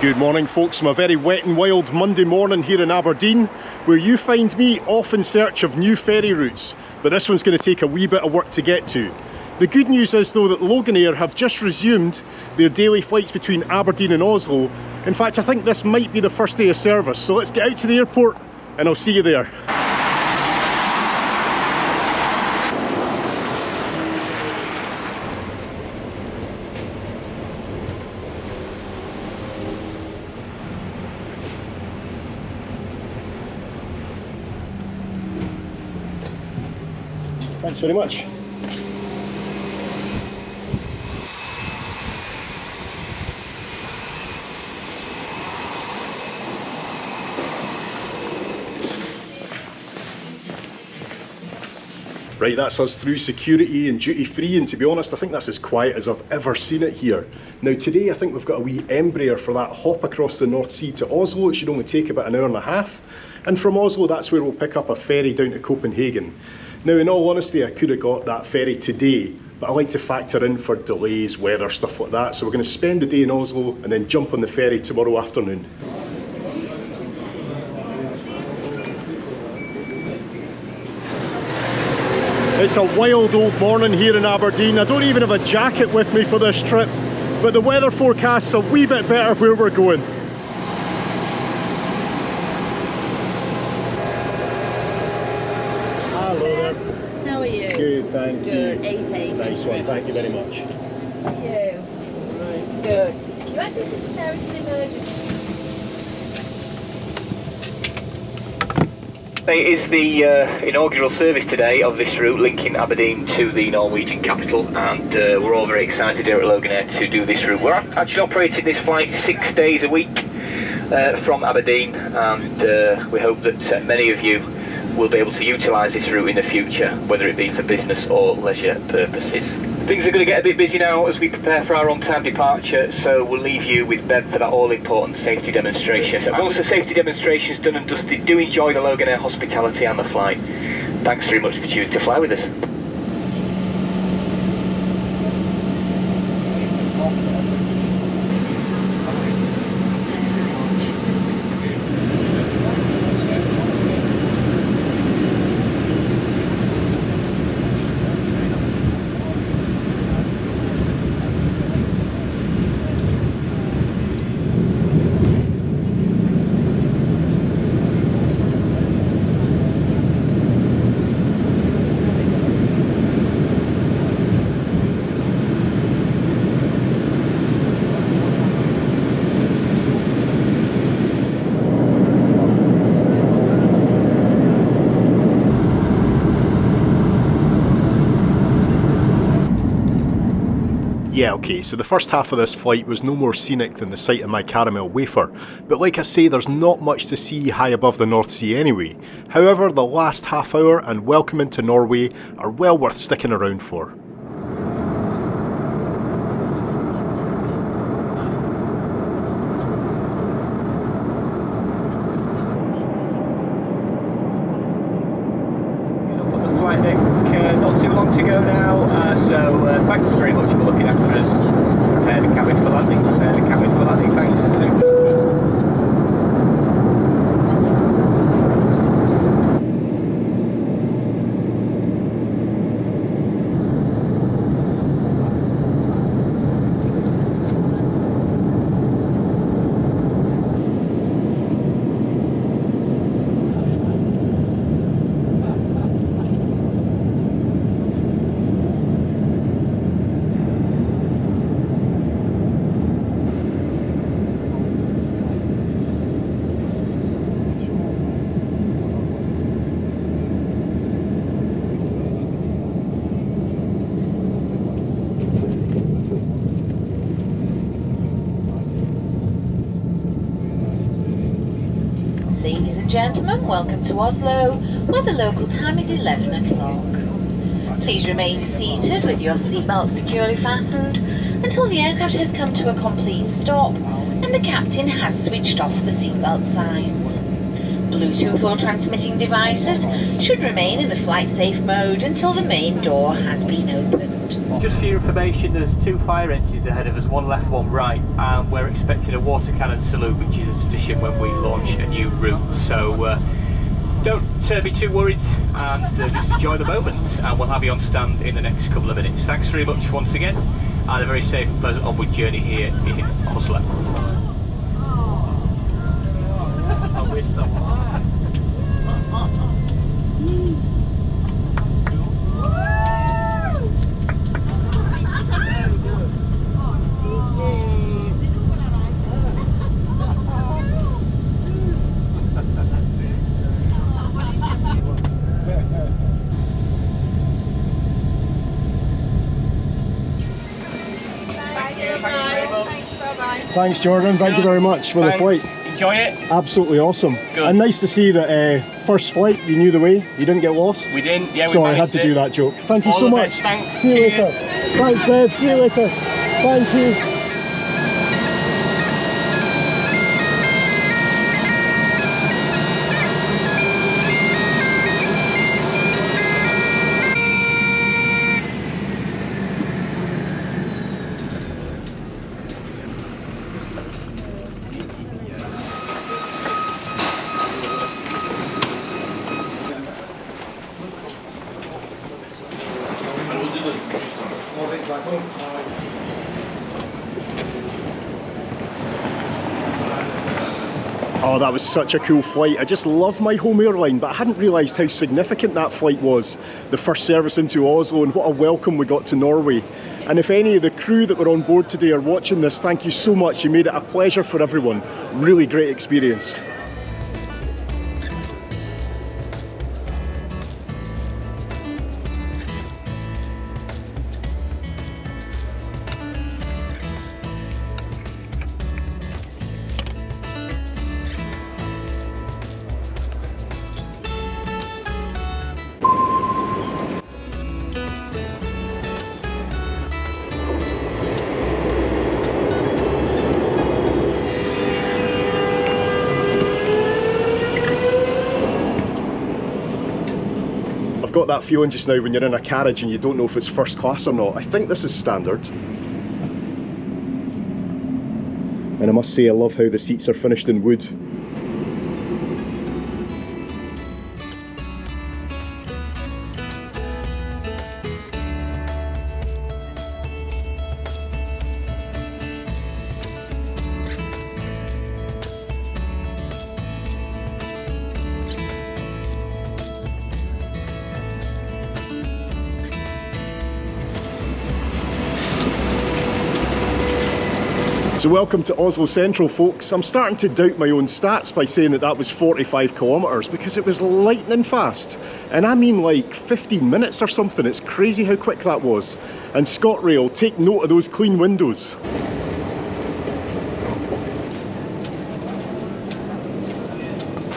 Good morning folks, from a very wet and wild Monday morning here in Aberdeen, where you find me off in search of new ferry routes, but this one's going to take a wee bit of work to get to. The good news is though that Loganair have just resumed their daily flights between Aberdeen and Oslo. In fact, I think this might be the first day of service, so let's get out to the airport and I'll see you there. Thanks very much. Right, that's us through security and duty free, and to be honest I think that's as quiet as I've ever seen it here. Now today I think we've got a wee Embraer for that hop across the North Sea to Oslo. It should only take about an hour and a half, and from Oslo that's where we'll pick up a ferry down to Copenhagen. Now in all honesty I could have got that ferry today, but I like to factor in for delays, weather, stuff like that, so we're going to spend the day in Oslo and then jump on the ferry tomorrow afternoon. It's a wild old morning here in Aberdeen. I don't even have a jacket with me for this trip, but the weather forecast's a wee bit better where we're going. Hello there. How are you? Good, thank you. Good, 8-8. Nice one, thank you very much. You? Right. Good. You actually just there as an emergency. It is the inaugural service today of this route linking Aberdeen to the Norwegian capital, and we're all very excited here at Loganair to do this route. We're actually operating this flight 6 days a week from Aberdeen, and we hope that many of you will be able to utilise this route in the future, whether it be for business or leisure purposes. Things are going to get a bit busy now as we prepare for our on-time departure, so we'll leave you with Bev for that all-important safety demonstration. Once the safety demonstration is done and dusted, do enjoy the Loganair hospitality and the flight. Thanks very much for choosing to fly with us. Yeah, okay, so the first half of this flight was no more scenic than the sight of my caramel wafer, but like I say, there's not much to see high above the North Sea anyway. However, the last half hour and welcome into Norway are well worth sticking around for. Not too long to go now, so thanks very much for looking after us. Prepare the cabin for landing, thanks. Ladies and gentlemen, welcome to Oslo, where the local time is 11 o'clock. Please remain seated with your seatbelt securely fastened until the aircraft has come to a complete stop and the captain has switched off the seatbelt signs. Bluetooth or transmitting devices should remain in the flight safe mode until the main door has been opened. Just for your information, there's 2 fire engines ahead of us, one left, one right, and we're expecting a water cannon salute, which is a tradition when we launch a new route. So don't be too worried, and just enjoy the moment, and we'll have you on stand in the next couple of minutes. Thanks very much once again, and a very safe and pleasant onward journey here in Oslo. I wish that was. Thanks, Jordan. Thank you very much for the flight. Enjoy it. Absolutely awesome. Good. And nice to see that first flight, you knew the way, you didn't get lost. We didn't, yeah. Sorry, I had to do that joke. Thank you so much. Thanks. See you later. Thanks, babe. See you later. Thank you. Oh, that was such a cool flight. I just love my home airline, but I hadn't realised how significant that flight was. The first service into Oslo, and what a welcome we got to Norway. And if any of the crew that were on board today are watching this, thank you so much. You made it a pleasure for everyone. Really great experience. Got that feeling just now when you're in a carriage and you don't know if it's first class or not. I think this is standard. And I must say I love how the seats are finished in wood. So welcome to Oslo Central, folks. I'm starting to doubt my own stats by saying that that was 45 kilometres because it was lightning fast. And I mean like 15 minutes or something. It's crazy how quick that was. And ScotRail, take note of those clean windows.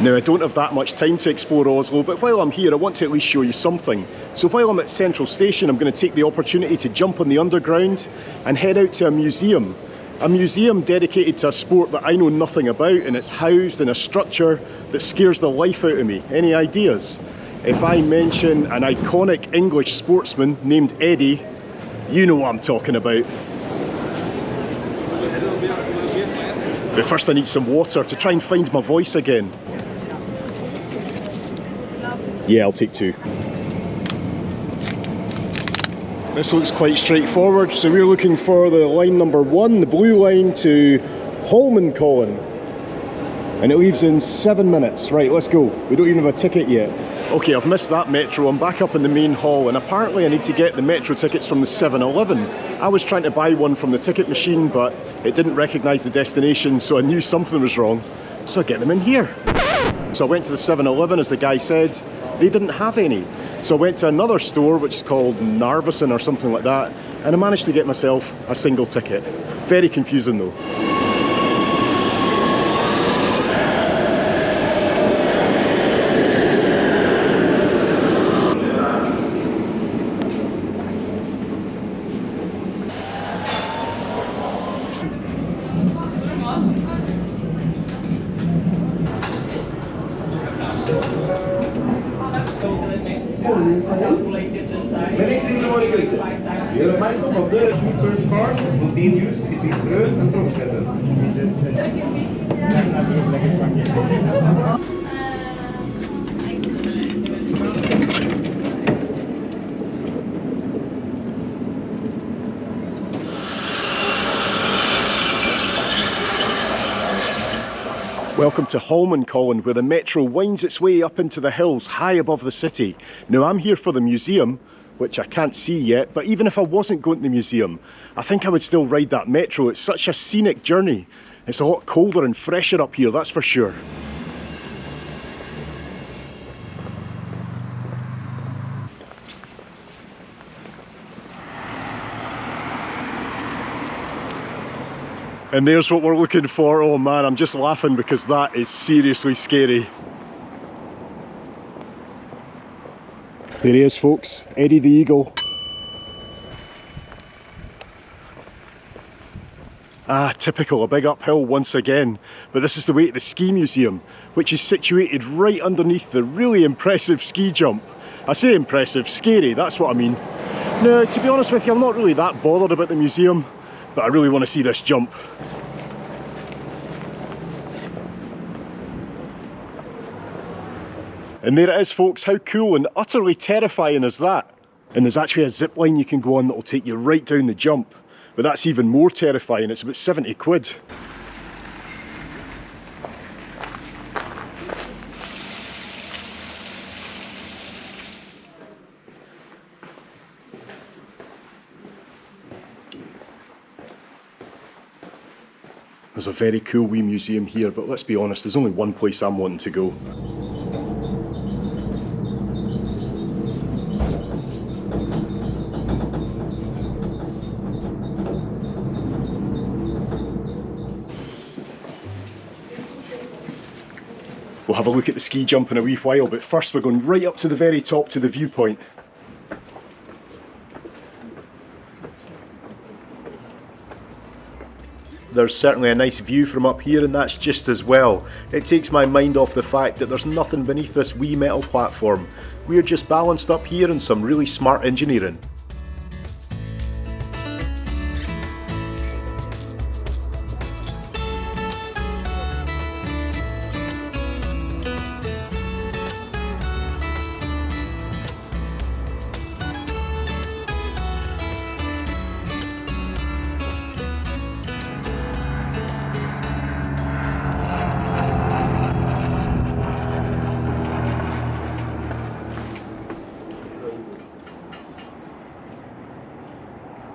Now, I don't have that much time to explore Oslo, but while I'm here I want to at least show you something. So while I'm at Central Station, I'm going to take the opportunity to jump on the underground and head out to a museum. A museum dedicated to a sport that I know nothing about, and it's housed in a structure that scares the life out of me. Any ideas? If I mention an iconic English sportsman named Eddie, you know what I'm talking about. But first I need some water to try and find my voice again. Yeah, I'll take 2. This looks quite straightforward, so we're looking for the line number 1, the blue line to Holmenkollen. And it leaves in 7 minutes. Right, let's go. We don't even have a ticket yet. Okay, I've missed that metro. I'm back up in the main hall, and apparently I need to get the metro tickets from the 7-Eleven. I was trying to buy one from the ticket machine, but it didn't recognise the destination, so I knew something was wrong. So I get them in here. So I went to the 7-Eleven, as the guy said. They didn't have any. So I went to another store, which is called Narvesen or something like that, and I managed to get myself a single ticket. Very confusing though. høyde. Gjør oppmerksom på at the first cars will be in use between Rød and Tromsø. Welcome to Holmenkollen, where the metro winds its way up into the hills high above the city. Now I'm here for the museum, which I can't see yet, but even if I wasn't going to the museum, I think I would still ride that metro. It's such a scenic journey. It's a lot colder and fresher up here, that's for sure. And there's what we're looking for. Oh man, I'm just laughing because that is seriously scary. There he is, folks, Eddie the Eagle. Ah, typical, a big uphill once again. But this is the way to the ski museum, which is situated right underneath the really impressive ski jump. I say impressive, scary, that's what I mean. Now, to be honest with you, I'm not really that bothered about the museum, but I really want to see this jump. And there it is, folks. How cool and utterly terrifying is that? And there's actually a zip line you can go on that will take you right down the jump. But that's even more terrifying. It's about 70 quid. There's a very cool wee museum here, but let's be honest, there's only one place I'm wanting to go. We'll have a look at the ski jump in a wee while, but first we're going right up to the very top to the viewpoint. There's certainly a nice view from up here, and that's just as well. It takes my mind off the fact that there's nothing beneath this wee metal platform. We're just balanced up here in some really smart engineering.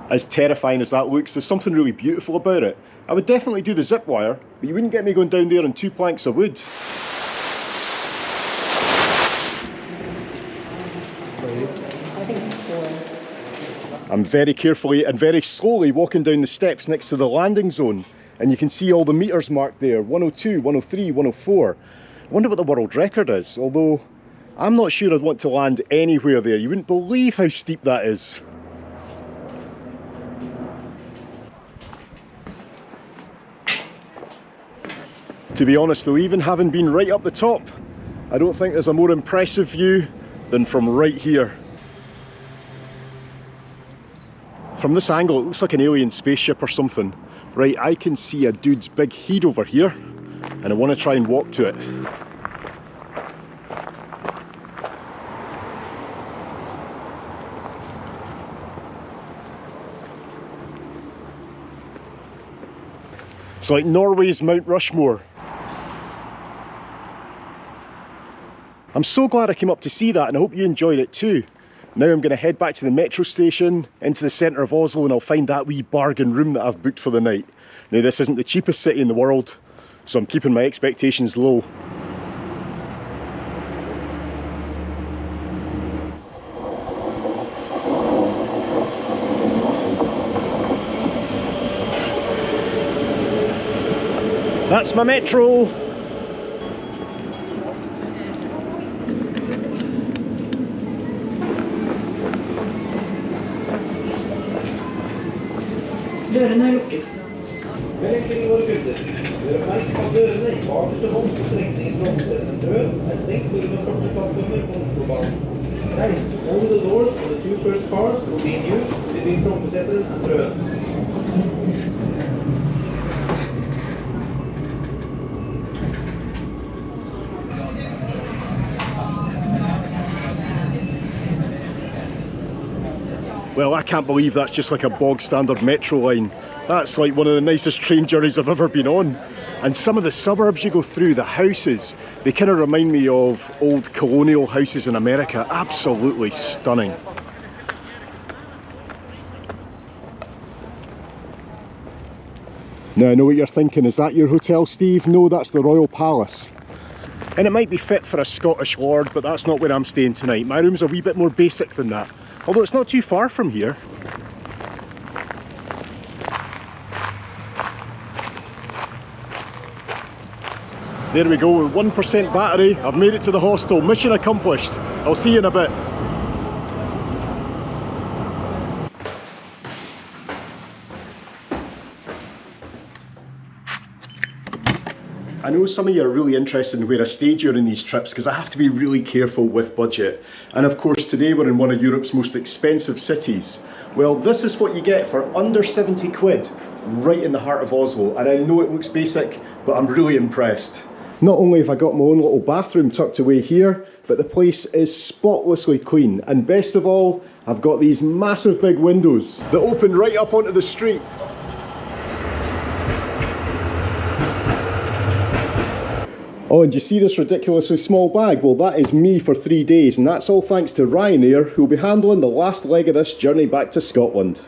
As terrifying as that looks, there's something really beautiful about it. I would definitely do the zip wire, but you wouldn't get me going down there on 2 planks of wood. I'm very carefully and very slowly walking down the steps next to the landing zone, and you can see all the meters marked there, 102, 103, 104. I wonder what the world record is, although I'm not sure I'd want to land anywhere there. You wouldn't believe how steep that is. To be honest though, even having been right up the top, I don't think there's a more impressive view than from right here. From this angle it looks like an alien spaceship or something. Right, I can see a dude's big head over here, and I want to try and walk to it. It's like Norway's Mount Rushmore. I'm so glad I came up to see that, and I hope you enjoyed it too. Now I'm going to head back to the metro station, into the centre of Oslo, and I'll find that wee bargain room that I've booked for the night. Now this isn't the cheapest city in the world, so I'm keeping my expectations low. That's my metro! Dørene lukkes. Velkring våre kunder. Gjør oppmerksom på dørene i bakerste hånd på strekningen Tromsø-Død er stengt på grunn av 40 plattformer på Oslobanen. Only the doors of the two first cars will be in use between Tromsø and Trøen. Well, I can't believe that's just like a bog standard metro line. That's like one of the nicest train journeys I've ever been on. And some of the suburbs you go through, the houses, they kind of remind me of old colonial houses in America. Absolutely stunning. Now I know what you're thinking, is that your hotel, Steve? No, that's the Royal Palace. And it might be fit for a Scottish lord, but that's not where I'm staying tonight. My room's a wee bit more basic than that. Although it's not too far from here. There we go, 1% battery. I've made it to the hostel. Mission accomplished. I'll see you in a bit. I know some of you are really interested in where I stay during these trips because I have to be really careful with budget. And of course today we're in one of Europe's most expensive cities. Well, this is what you get for under 70 quid right in the heart of Oslo. And I know it looks basic, but I'm really impressed. Not only have I got my own little bathroom tucked away here, but the place is spotlessly clean. And best of all, I've got these massive big windows that open right up onto the street. Oh, and you see this ridiculously small bag? Well, that is me for 3 days, and that's all thanks to Ryanair, who'll be handling the last leg of this journey back to Scotland.